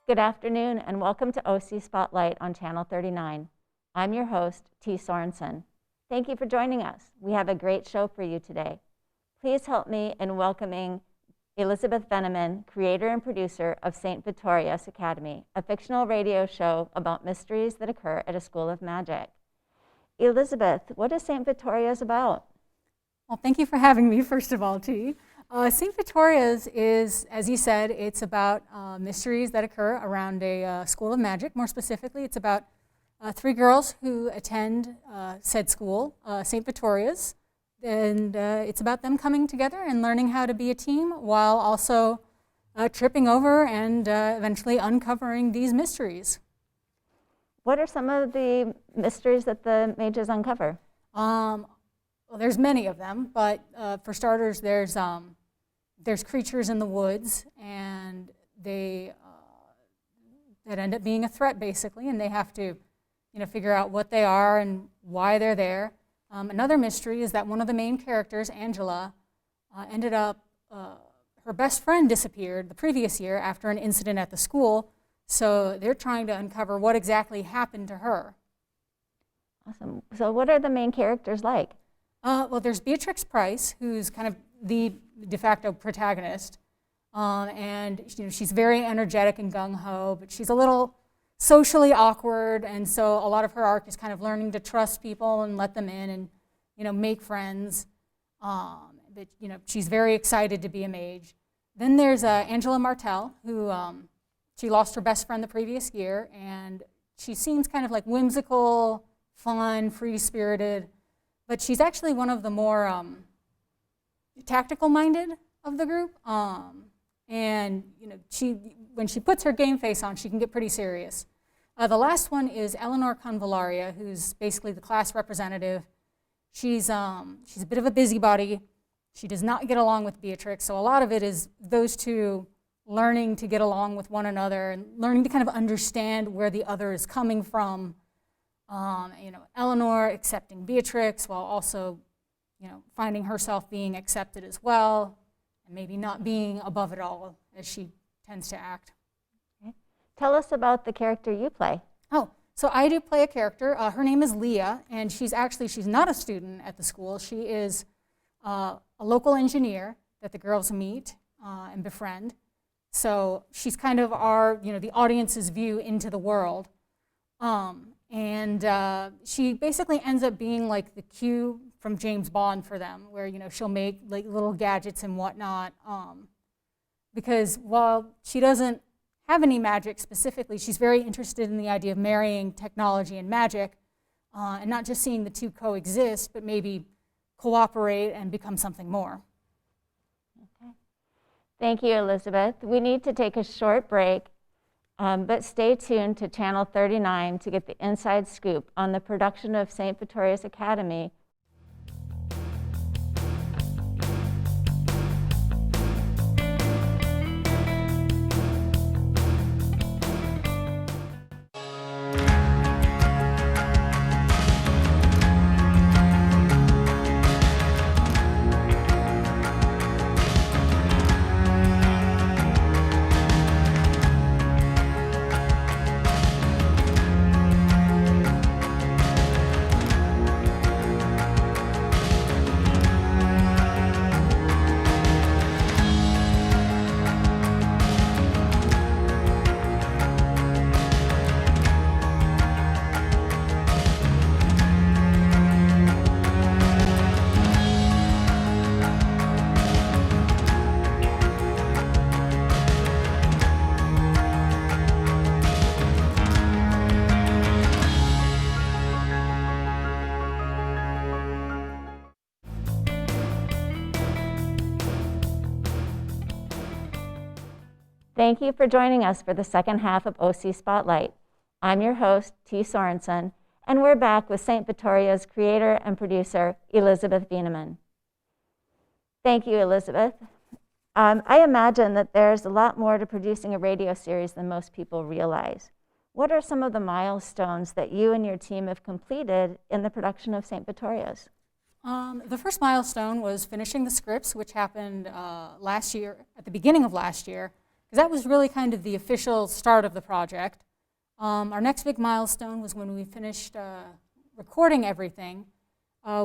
Good afternoon and welcome to OC Spotlight on Channel 39. I'm your host, T. Sorensen. Thank you for joining us. We have a great show for you today. Please help me in welcoming Elizabeth Veneman, creator and producer of St. Victoria's Academy, a fictional radio show about mysteries that occur at a school of magic. Elizabeth, what is St. Victoria's about? Well, thank you for having me, first of all, T. St. Victoria's is, as you said, it's about mysteries that occur around a school of magic. More specifically, it's about three girls who attend said school, St. Victoria's. And it's about them coming together and learning how to be a team while also tripping over and eventually uncovering these mysteries. What are some of the mysteries that the mages uncover? Well, there's many of them, but for starters, there's creatures in the woods, and they that end up being a threat, basically, and they have to, figure out what they are and why they're there. Another mystery is that one of the main characters, Angela, ended up, her best friend disappeared the previous year after an incident at the school, so they're trying to uncover what exactly happened to her. Awesome. So what are the main characters like? Well, there's Beatrix Price, who's kind of the de facto protagonist, and she's very energetic and gung-ho, but she's a little socially awkward, and so a lot of her arc is kind of learning to trust people and let them in and make friends. But she's very excited to be a mage. Then there's Angela Martell, who she lost her best friend the previous year, and she seems kind of like whimsical, fun, free-spirited, but she's actually one of the more tactical-minded of the group. And when she puts her game face on, she can get pretty serious. The last one is Eleanor Convallaria, who's basically the class representative. She's a bit of a busybody. She does not get along with Beatrix, so a lot of it is those two learning to get along with one another and learning to kind of understand where the other is coming from. Eleanor accepting Beatrix while also, finding herself being accepted as well, and maybe not being above it all as she tends to act. Okay. Tell us about the character you play. Oh, so I do play a character. Her name is Leah, and she's not a student at the school. She is a local engineer that the girls meet and befriend. So she's kind of the audience's view into the world. And she basically ends up being like the Q from James Bond for them, where she'll make like little gadgets and whatnot. Because while she doesn't have any magic specifically, she's very interested in the idea of marrying technology and magic, and not just seeing the two coexist, but maybe cooperate and become something more. Okay. Thank you, Elizabeth. We need to take a short break. But stay tuned to Channel 39 to get the inside scoop on the production of St. Victoria's Academy. Thank you for joining us for the second half of OC Spotlight. I'm your host, T. Sorensen, and we're back with St. Victoria's creator and producer, Elizabeth Veneman. Thank you, Elizabeth. I imagine that there's a lot more to producing a radio series than most people realize. What are some of the milestones that you and your team have completed in the production of St. Victoria's? The first milestone was finishing the scripts, which happened last year, at the beginning of last year. that was really kind of the official start of the project. Our next big milestone was when we finished recording everything.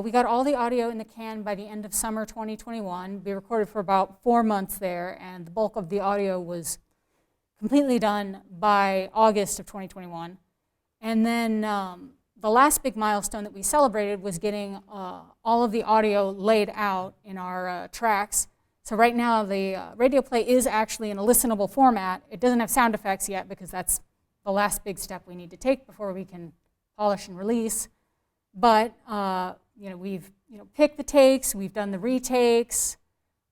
We got all the audio in the can by the end of summer 2021. We recorded for about 4 months there, and the bulk of the audio was completely done by August of 2021. And then the last big milestone that we celebrated was getting all of the audio laid out in our tracks. So right now the radio play is actually in a listenable format. It doesn't have sound effects yet because that's the last big step we need to take before we can polish and release. But we've picked the takes, we've done the retakes,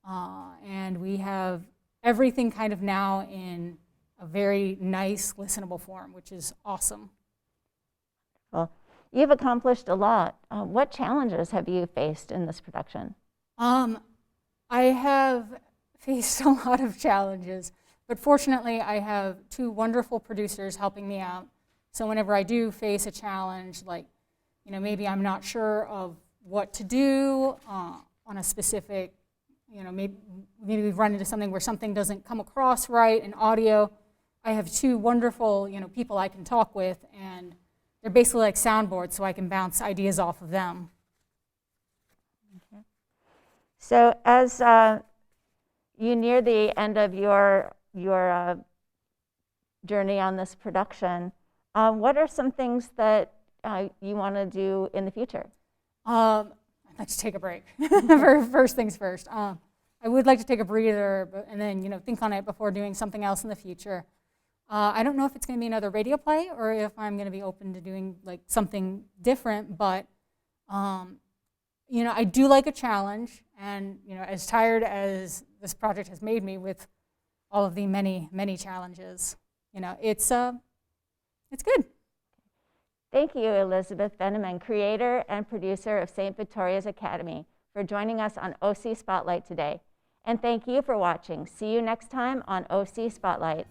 and we have everything kind of now in a very nice, listenable form, which is awesome. Well, you've accomplished a lot. What challenges have you faced in this production? I have faced a lot of challenges, but fortunately I have 2 wonderful producers helping me out. So whenever I do face a challenge, like maybe I'm not sure of what to do on a specific, maybe we've run into something where something doesn't come across right in audio. I have 2 wonderful, people I can talk with, and they're basically like soundboards, so I can bounce ideas off of them. Okay. So as you near the end of your journey on this production, what are some things that you want to do in the future? I'd like to take a break. First things first. I would like to take a breather, and then think on it before doing something else in the future. I don't know if it's going to be another radio play or if I'm going to be open to doing like something different, but I do like a challenge, and as tired as this project has made me with all of the many challenges, it's good. Thank you, Elizabeth Veneman, creator and producer of St. Victoria's Academy, for joining us on OC Spotlight today. And thank you for watching. See you next time on OC Spotlight.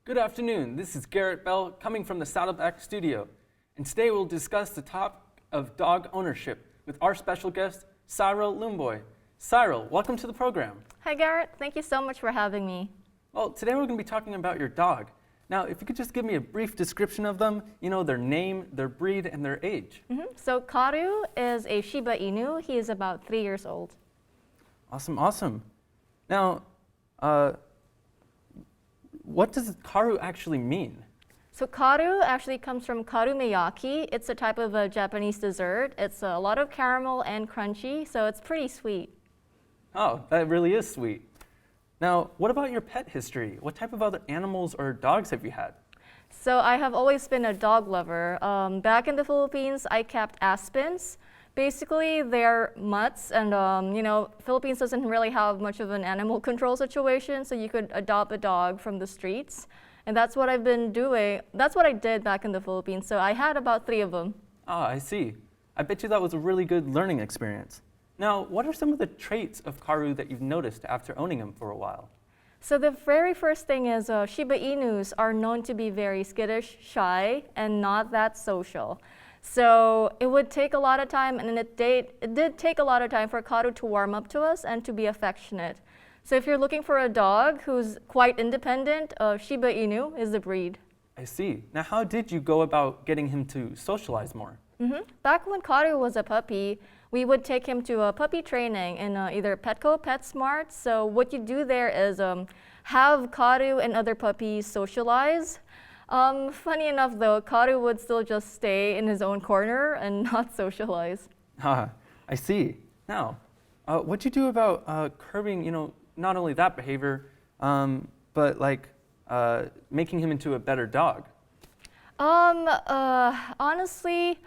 Good afternoon, this is Garrett Bell coming from the Saddleback studio, and today we'll discuss the topic of dog ownership with our special guest, Cyril Lumboy. Cyril, welcome to the program. Hi Garrett, thank you so much for having me. Well, today we're going to be talking about your dog. Now, if you could just give me a brief description of them, their name, their breed, and their age. So Karu is a Shiba Inu. He is about 3 years old. Awesome. Now, what does Karu actually mean? So Karu actually comes from karumeyaki. It's a type of a Japanese dessert. It's a lot of caramel and crunchy, so it's pretty sweet. Oh, that really is sweet. Now, what about your pet history? What type of other animals or dogs have you had? So I have always been a dog lover. Back in the Philippines, I kept aspens. Basically, they're mutts, and Philippines doesn't really have much of an animal control situation, so you could adopt a dog from the streets. And that's what I've been doing. That's what I did back in the Philippines. So I had about 3 of them. Ah, I see. I bet you that was a really good learning experience. Now, what are some of the traits of Karu that you've noticed after owning him for a while? So the very first thing is Shiba Inus are known to be very skittish, shy, and not that social. So it would take a lot of time, and it did take a lot of time for Karu to warm up to us and to be affectionate. So if you're looking for a dog who's quite independent, Shiba Inu is the breed. I see. Now, how did you go about getting him to socialize more? Back when Karu was a puppy, we would take him to a puppy training in either Petco, PetSmart. So what you do there is have Karu and other puppies socialize. Funny enough though, Karu would still just stay in his own corner and not socialize. I see. Now, what'd you do about curbing, not only that behavior, but like making him into a better dog? Honestly,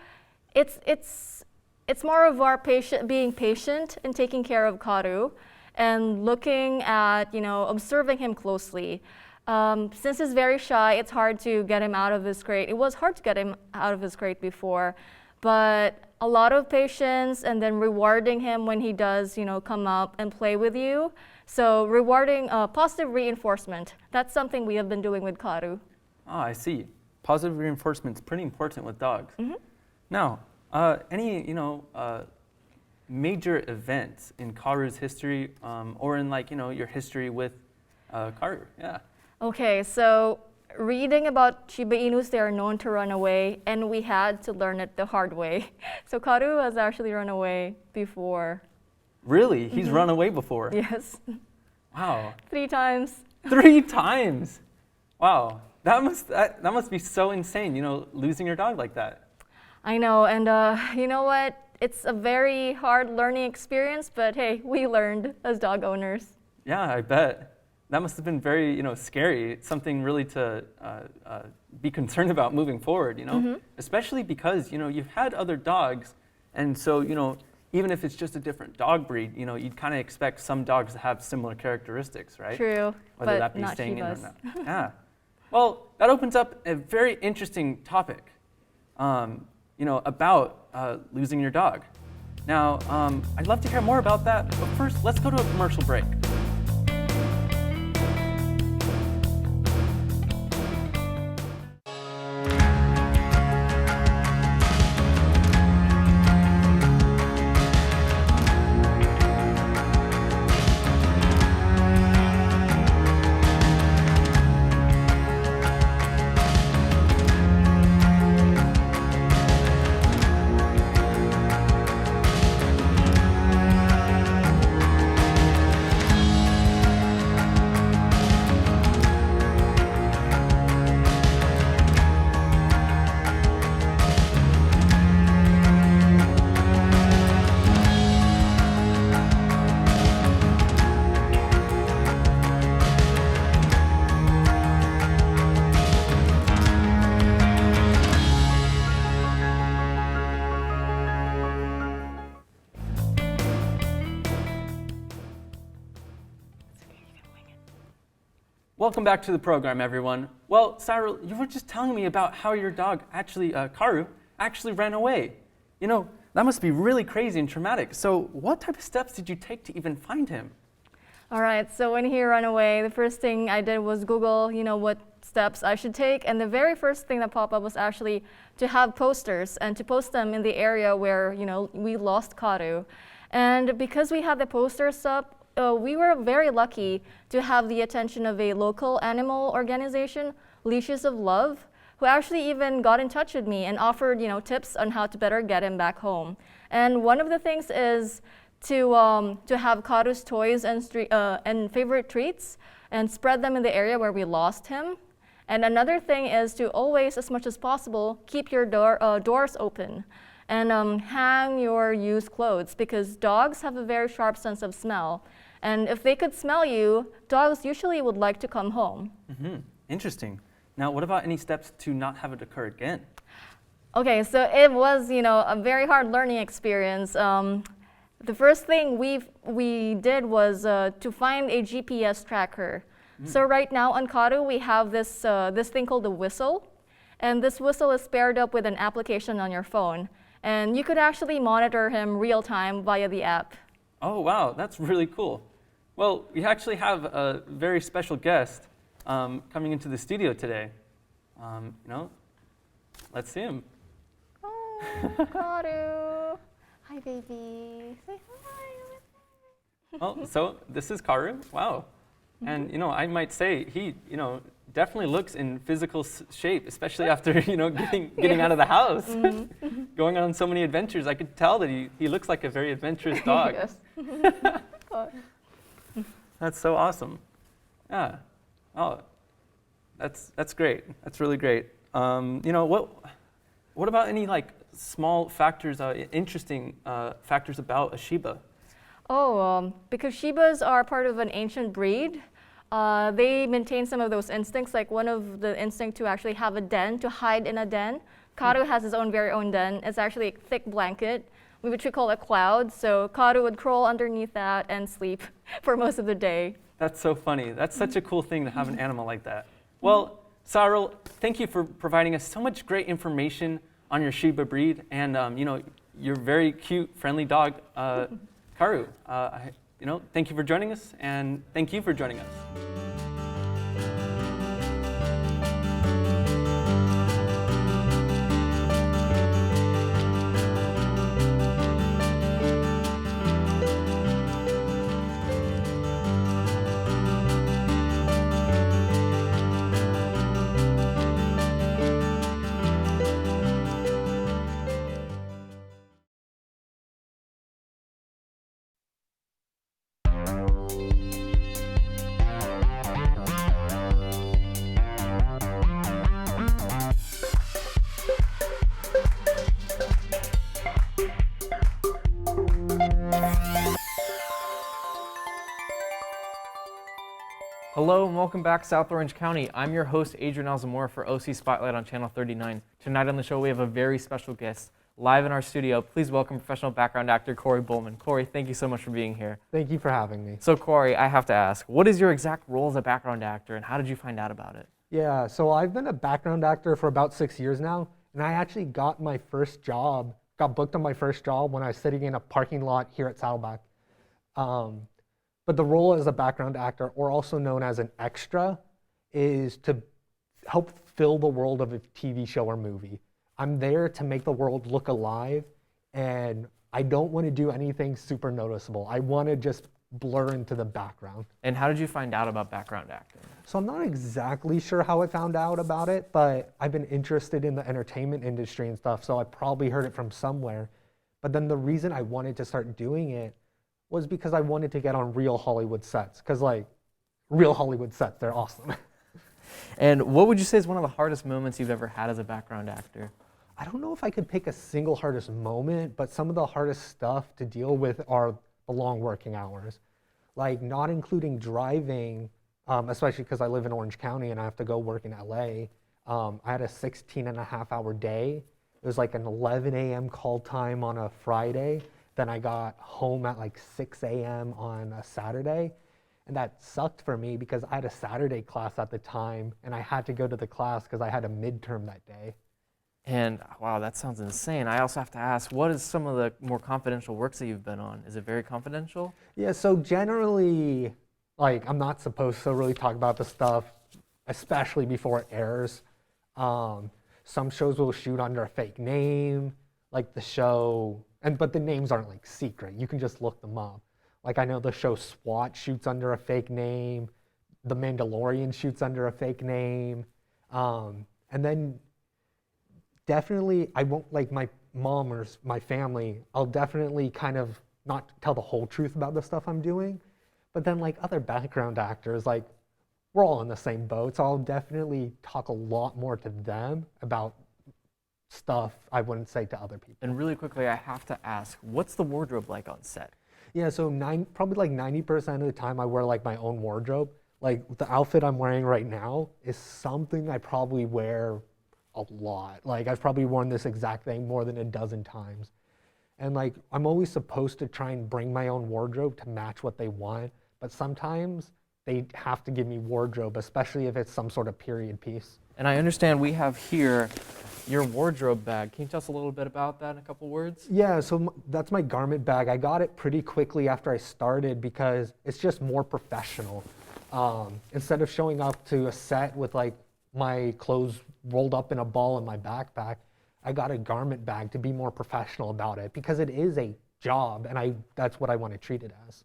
it's it's more of our being patient and taking care of Karu and looking at, observing him closely. Since he's very shy, it's hard to get him out of his crate. It was hard to get him out of his crate before, but a lot of patience and then rewarding him when he does, come up and play with you. So rewarding positive reinforcement. That's something we have been doing with Karu. Ah, I see. Positive reinforcement is pretty important with dogs. Now, any major events in Karu's history, or in your history with Karu? Yeah. Okay, so reading about Shiba Inus, they are known to run away, and we had to learn it the hard way. So Karu has actually run away before. Really? He's run away before? Yes. Wow. 3 times. 3 times? Wow. That must be so insane, losing your dog like that. I know, and you know what? It's a very hard learning experience, but hey, we learned as dog owners. Yeah, I bet. That must have been very, scary. It's something really to be concerned about moving forward, especially because, you've had other dogs, and so, even if it's just a different dog breed, you'd kind of expect some dogs to have similar characteristics, right? True, Whether but that be not staying in or Shibas. not. Yeah. Well, that opens up a very interesting topic, about losing your dog. Now, I'd love to hear more about that, but first, let's go to a commercial break. Welcome back to the program, everyone. Well, Cyril, you were just telling me about how your dog actually, Karu, actually ran away. That must be really crazy and traumatic. So what type of steps did you take to even find him? All right, so when he ran away, the first thing I did was Google, what steps I should take. And the very first thing that popped up was actually to have posters and to post them in the area where, we lost Karu. And because we had the posters up, we were very lucky to have the attention of a local animal organization, Leashes of Love, who actually even got in touch with me and offered, tips on how to better get him back home. And one of the things is to have Karu's toys and favorite treats and spread them in the area where we lost him. And another thing is to always, as much as possible, keep your doors open and hang your used clothes, because dogs have a very sharp sense of smell. And if they could smell you, dogs usually would like to come home. Interesting. Now, what about any steps to not have it occur again? Okay, so it was, a very hard learning experience. The first thing we did was to find a GPS tracker. So right now on Karu, we have this thing called the whistle. And this whistle is paired up with an application on your phone. And you could actually monitor him real time via the app. Oh, wow, that's really cool. Well, we actually have a very special guest coming into the studio today. Let's see him. Oh, Karu. Hi, baby. Say hi. Oh, so this is Karu. Wow. And, I might say he, definitely looks in physical shape, especially after, getting out of the house, going on so many adventures. I could tell that he looks like a very adventurous dog. Yes. That's so awesome. Yeah. Oh, that's great. That's really great. What about any small factors, interesting factors about a Shiba? Oh, because Shibas are part of an ancient breed, they maintain some of those instincts, like one of the instincts to actually have a den, to hide in a den Karu has his own very own den. It's actually a thick blanket, which we call a cloud. So Karu would crawl underneath that and sleep for most of the day. That's so funny. That's such a cool thing to have an animal like that. Well, Cyril, thank you for providing us so much great information on your Shiba breed and your very cute, friendly dog, Karu. Thank you for joining us, and thank you for joining us. Hello and welcome back, South Orange County. I'm your host, Adrian Alzamora for OC Spotlight on Channel 39. Tonight on the show, we have a very special guest live in our studio. Please welcome professional background actor Corey Bowman. Corey, thank you so much for being here. Thank you for having me. So Corey, I have to ask, what is your exact role as a background actor and how did you find out about it? Yeah, so I've been a background actor for about 6 years now, and I actually got booked on my first job when I was sitting in a parking lot here at Saddleback. But the role as a background actor, or also known as an extra, is to help fill the world of a TV show or movie. I'm there to make the world look alive, and I don't want to do anything super noticeable. I want to just blur into the background. And how did you find out about background acting? So I'm not exactly sure how I found out about it, but I've been interested in the entertainment industry and stuff, so I probably heard it from somewhere. But then the reason I wanted to start doing it was because I wanted to get on real Hollywood sets, because real Hollywood sets, they're awesome. And what would you say is one of the hardest moments you've ever had as a background actor? I don't know if I could pick a single hardest moment, but some of the hardest stuff to deal with are the long working hours. Like not including driving, especially because I live in Orange County and I have to go work in LA. I had a 16-and-a-half-hour day. It was like an 11 a.m. call time on a Friday. Then I got home at like 6 a.m. on a Saturday. And that sucked for me because I had a Saturday class at the time and I had to go to the class because I had a midterm that day. And wow, that sounds insane. I also have to ask, what is some of the more confidential works that you've been on? Is it very confidential? Yeah, so generally, I'm not supposed to really talk about the stuff, especially before it airs. Some shows will shoot under a fake name, like the show, but the names aren't secret. You can just look them up. I know the show SWAT shoots under a fake name. The Mandalorian shoots under a fake name. And then definitely, I won't, my mom or my family, I'll definitely kind of not tell the whole truth about the stuff I'm doing. But then other background actors, we're all in the same boat. So I'll definitely talk a lot more to them about stuff I wouldn't say to other people. And really quickly, I have to ask, what's the wardrobe like on set? Yeah, so probably 90% of the time I wear my own wardrobe. The outfit I'm wearing right now is something I probably wear a lot. I've probably worn this exact thing more than a dozen times. And I'm always supposed to try and bring my own wardrobe to match what they want, but sometimes they have to give me wardrobe, especially if it's some sort of period piece. And I understand we have here your wardrobe bag. Can you tell us a little bit about that in a couple words? Yeah, so that's my garment bag. I got it pretty quickly after I started because it's just more professional. Instead of showing up to a set with my clothes rolled up in a ball in my backpack, I got a garment bag to be more professional about it because it is a job and that's what I want to treat it as.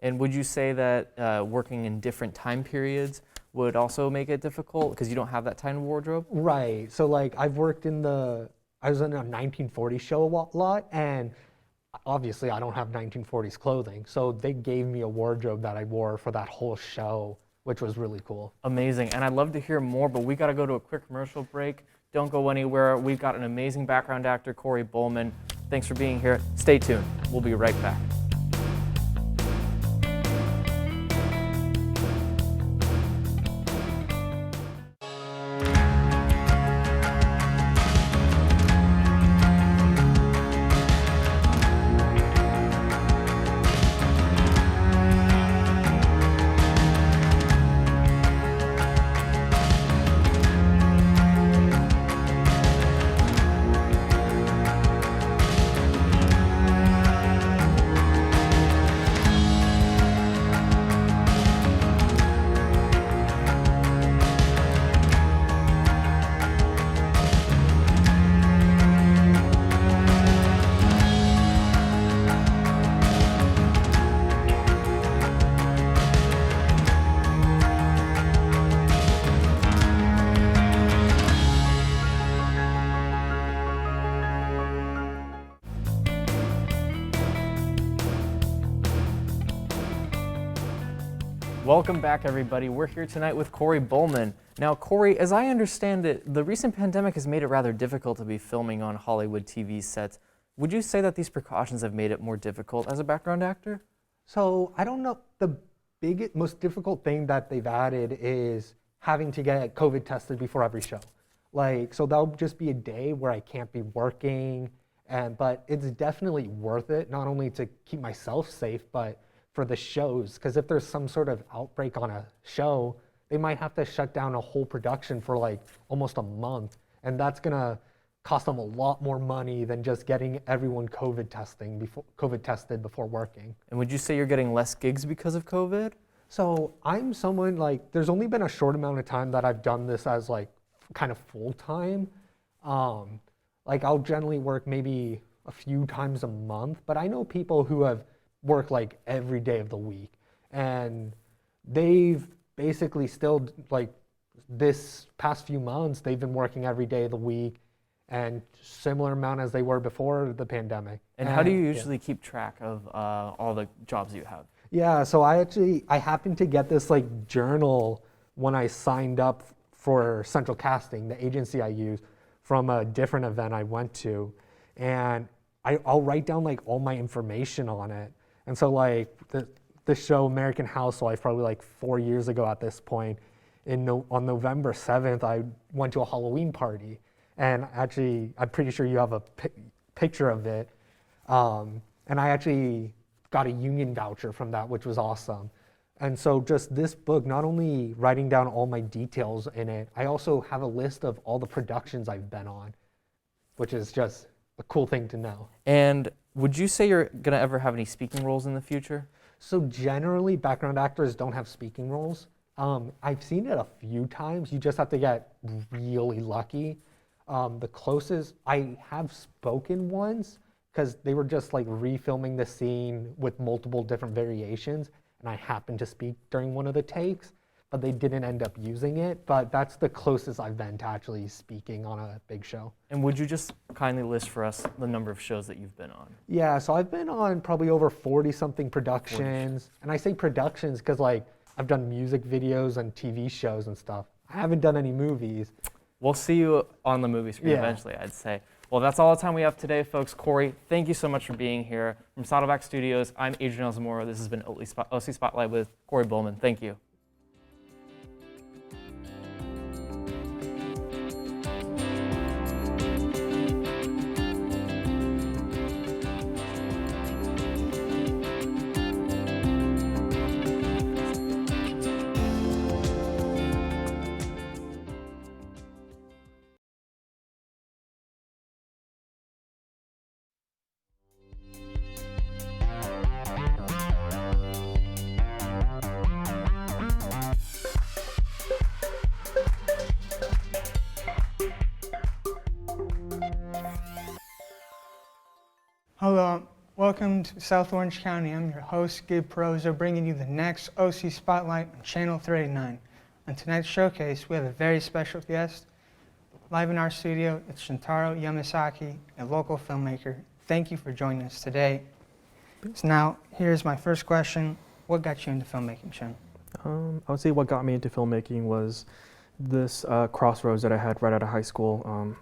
And would you say that working in different time periods would also make it difficult because you don't have that kind of wardrobe? Right. So I've worked I was in a 1940s show a lot, and obviously I don't have 1940s clothing. So they gave me a wardrobe that I wore for that whole show, which was really cool. Amazing. And I'd love to hear more, but we got to go to a quick commercial break. Don't go anywhere. We've got an amazing background actor, Corey Bowman. Thanks for being here. Stay tuned. We'll be right back. Welcome back, everybody. We're here tonight with Corey Bowman. Now, Corey, as I understand it, the recent pandemic has made it rather difficult to be filming on Hollywood TV sets. Would you say that these precautions have made it more difficult as a background actor? So I don't know. The most difficult thing that they've added is having to get COVID tested before every show. So that'll just be a day where I can't be working, but it's definitely worth it, not only to keep myself safe, but for the shows. Because if there's some sort of outbreak on a show, they might have to shut down a whole production for like almost a month. And that's gonna cost them a lot more money than just getting everyone COVID tested before working. And would you say you're getting less gigs because of COVID? So I'm someone there's only been a short amount of time that I've done this as kind of full time. I'll generally work maybe a few times a month, but I know people who have worked every day of the week, and they've basically still this past few months they've been working every day of the week and similar amount as they were before the pandemic. And how do you usually keep track of all the jobs you have? Yeah, so I happened to get this journal when I signed up for Central Casting, the agency I use, from a different event I went to, and I'll write down all my information on it. And so the show American Housewife, probably 4 years ago at this point, on November 7th, I went to a Halloween party, and actually I'm pretty sure you have a picture of it, and I actually got a union voucher from that, which was awesome. And so just this book, not only writing down all my details in it, I also have a list of all the productions I've been on, which is just a cool thing to know. And would you say you're gonna ever have any speaking roles in the future? So generally, background actors don't have speaking roles. I've seen it a few times. You just have to get really lucky. The closest I have spoken once, because they were just refilming the scene with multiple different variations, and I happened to speak during one of the takes, but they didn't end up using it. But that's the closest I've been to actually speaking on a big show. And would you just kindly list for us the number of shows that you've been on? Yeah, so I've been on probably over 40-something productions. And I say productions because I've done music videos and TV shows and stuff. I haven't done any movies. We'll see you on the movie screen eventually, I'd say. Well, that's all the time we have today, folks. Corey, thank you so much for being here. From Saddleback Studios, I'm Adrian Zamora. This has been OC Spotlight with Corey Bowman. Thank you. Hello, welcome to South Orange County. I'm your host, Gabe Perozo, bringing you the next OC Spotlight on Channel 389. On tonight's showcase, we have a very special guest. Live in our studio, it's Shintaro Yamasaki, a local filmmaker. Thank you for joining us today. So now, here's my first question. What got you into filmmaking, Shin? I would say what got me into filmmaking was this crossroads that I had right out of high school.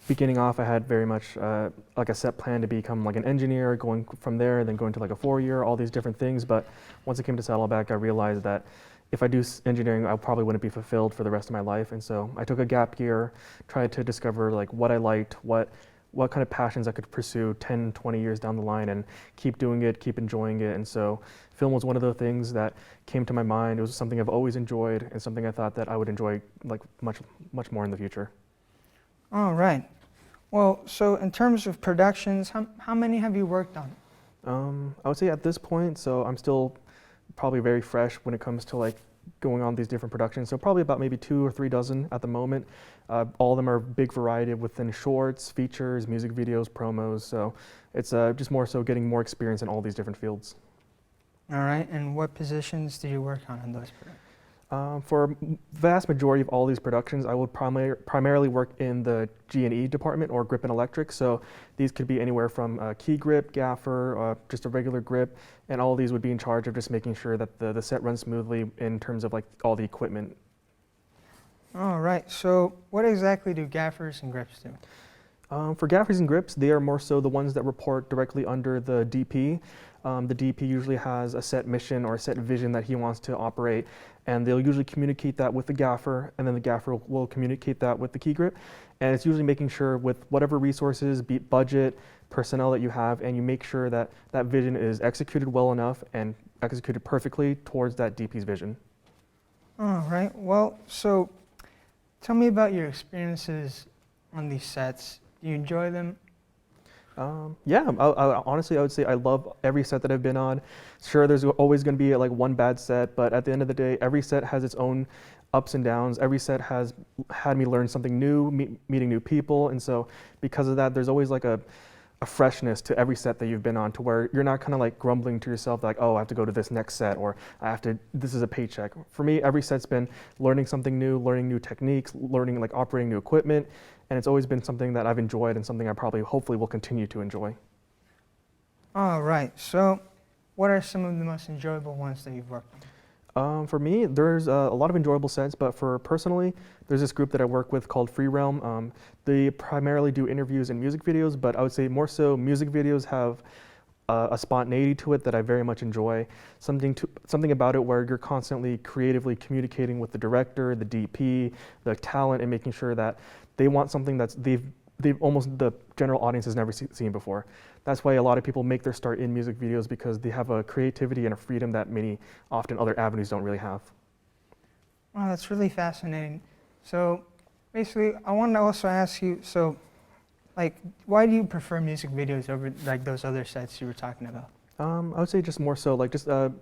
Beginning off, I had very much a set plan to become an engineer, going from there, then going to a 4-year, all these different things. But once I came to Saddleback, I realized that if I do engineering, I probably wouldn't be fulfilled for the rest of my life. And so I took a gap year, tried to discover what I liked, what kind of passions I could pursue 10, 20 years down the line and keep doing it, keep enjoying it. And so film was one of the things that came to my mind. It was something I've always enjoyed and something I thought that I would enjoy much more in the future. All right. Well, so in terms of productions, how many have you worked on? I would say at this point, so I'm still probably very fresh when it comes to going on these different productions. So probably about maybe 2 or 3 dozen at the moment. All of them are big variety within shorts, features, music videos, promos. So it's just more so getting more experience in all these different fields. All right, and what positions do you work on in those productions? For vast majority of all these productions, I would primarily work in the G&E department or grip and electric. So these could be anywhere from key grip, gaffer, just a regular grip, and all of these would be in charge of just making sure that the set runs smoothly in terms of like all the equipment. All right, so what exactly do gaffers and grips do? For gaffers and grips, they are more so the ones that report directly under the DP. The DP usually has a set mission or a set vision that he wants to operate, and they'll usually communicate that with the gaffer, and then the gaffer will communicate that with the key grip. And it's usually making sure with whatever resources, be it budget, personnel that you have, and you make sure that that vision is executed well enough and executed perfectly towards that DP's vision. All right, well, so tell me about your experiences on these sets. Do you enjoy them? Yeah, honestly, I would say I love every set that I've been on. Sure, there's always going to be like one bad set, but at the end of the day, every set has its own ups and downs. Every set has had me learn something new, meeting new people, and so because of that, there's always like a freshness to every set that you've been on, to where you're not kind of like grumbling to yourself like, oh, I have to go to this next set, or this is a paycheck. For me, every set's been learning something new, learning new techniques, learning like operating new equipment, and it's always been something that I've enjoyed and something I probably hopefully will continue to enjoy. All right, so what are some of the most enjoyable ones that you've worked on? For me, there's a lot of enjoyable sets, but for personally, there's this group that I work with called Free Realm. They primarily do interviews and music videos, but I would say more so music videos have a spontaneity to it that I very much enjoy. Something about it where you're constantly creatively communicating with the director, the DP, the talent, and making sure that they want something that's the general audience has never seen before. That's why a lot of people make their start in music videos, because they have a creativity and a freedom that often other avenues don't really have. Wow, that's really fascinating. So basically, I wanted to also ask you, so like, why do you prefer music videos over like those other sets you were talking about? I would say just more so like just the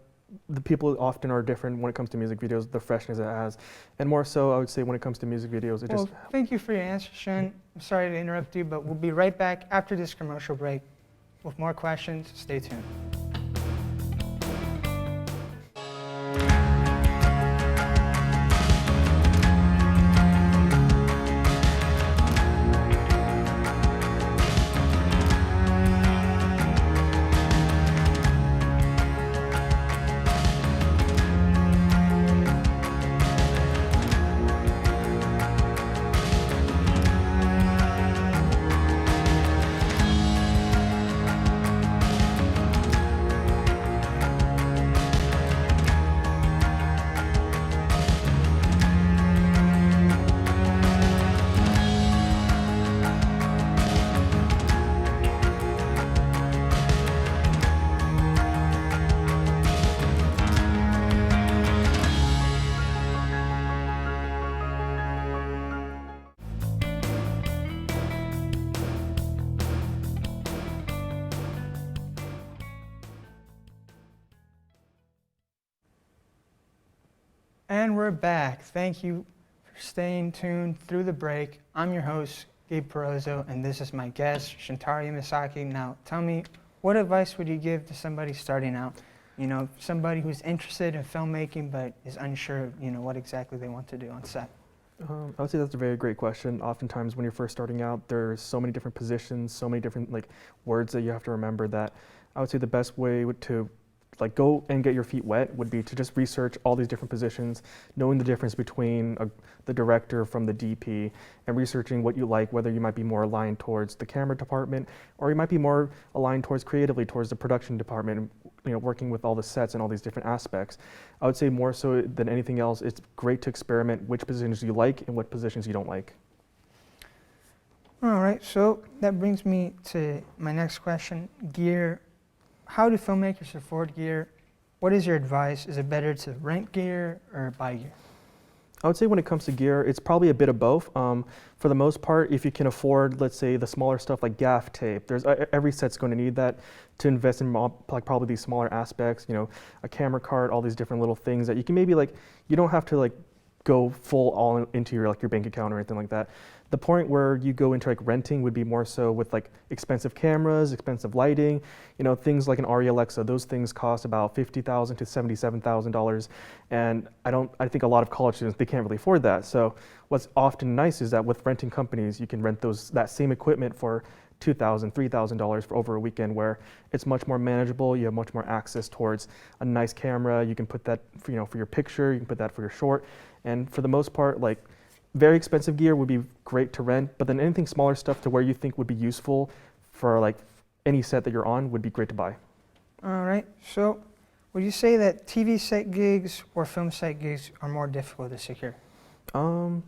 people often are different when it comes to music videos, the freshness it has, and more so I would say when it comes to music videos, Thank you for your answer, Sean. I'm sorry to interrupt you, but we'll be right back after this commercial break with more questions. Stay tuned. And we're back. Thank you for staying tuned through the break. I'm your host, Gabe Perozzo, and this is my guest, Shintari Misaki. Now, tell me, what advice would you give to somebody starting out? You know, somebody who's interested in filmmaking but is unsure, what exactly they want to do on set. I would say that's a very great question. Oftentimes when you're first starting out, there's so many different positions, so many different words that you have to remember, that I would say the best way to go and get your feet wet would be to just research all these different positions, knowing the difference between the director from the DP, and researching what you like, whether you might be more aligned towards the camera department, or you might be more aligned towards creatively towards the production department, working with all the sets and all these different aspects. I would say more so than anything else, it's great to experiment which positions you like and what positions you don't like. All right, so that brings me to my next question, gear. How do filmmakers afford gear? What is your advice? Is it better to rent gear or buy gear? I would say when it comes to gear, it's probably a bit of both. For the most part, if you can afford, let's say, the smaller stuff like gaff tape, every set's going to need that to invest in probably these smaller aspects, a camera cart, all these different little things that you can maybe you don't have to go full all into your bank account or anything like that. The point where you go into like renting would be more so with like expensive cameras, expensive lighting, things like an Arri Alexa. Those things cost about $50,000 to $77,000, and I think a lot of college students, they can't really afford that. So what's often nice is that with renting companies, you can rent that same equipment for $2,000, $3,000 for over a weekend, where it's much more manageable. You have much more access towards a nice camera. You can put that for your picture. You can put that for your short, and for the most part, like, very expensive gear would be great to rent, but then anything smaller stuff to where you think would be useful for like any set that you're on would be great to buy. All right. So would you say that TV set gigs or film set gigs are more difficult to secure? I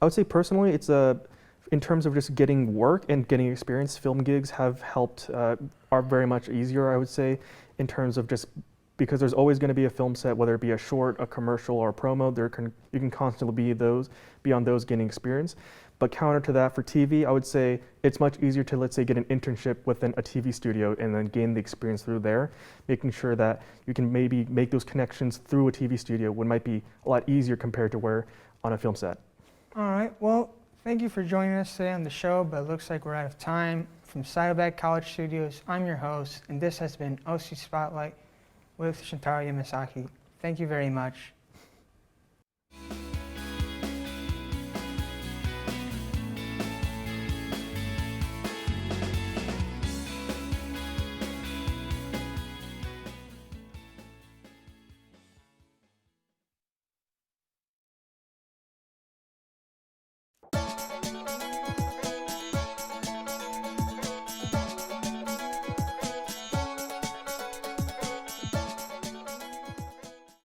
would say personally, it's in terms of just getting work and getting experience, film gigs have helped, are very much easier, I would say, in terms of just because there's always going to be a film set, whether it be a short, a commercial, or a promo. You can constantly be on those gaining experience. But counter to that, for TV, I would say it's much easier to, let's say, get an internship within a TV studio and then gain the experience through there, making sure that you can maybe make those connections through a TV studio, which might be a lot easier compared to where on a film set. All right. Well, thank you for joining us today on the show, but it looks like we're out of time. From Saddleback College Studios, I'm your host, and this has been OC Spotlight with Shintaro Yamasaki. Thank you very much.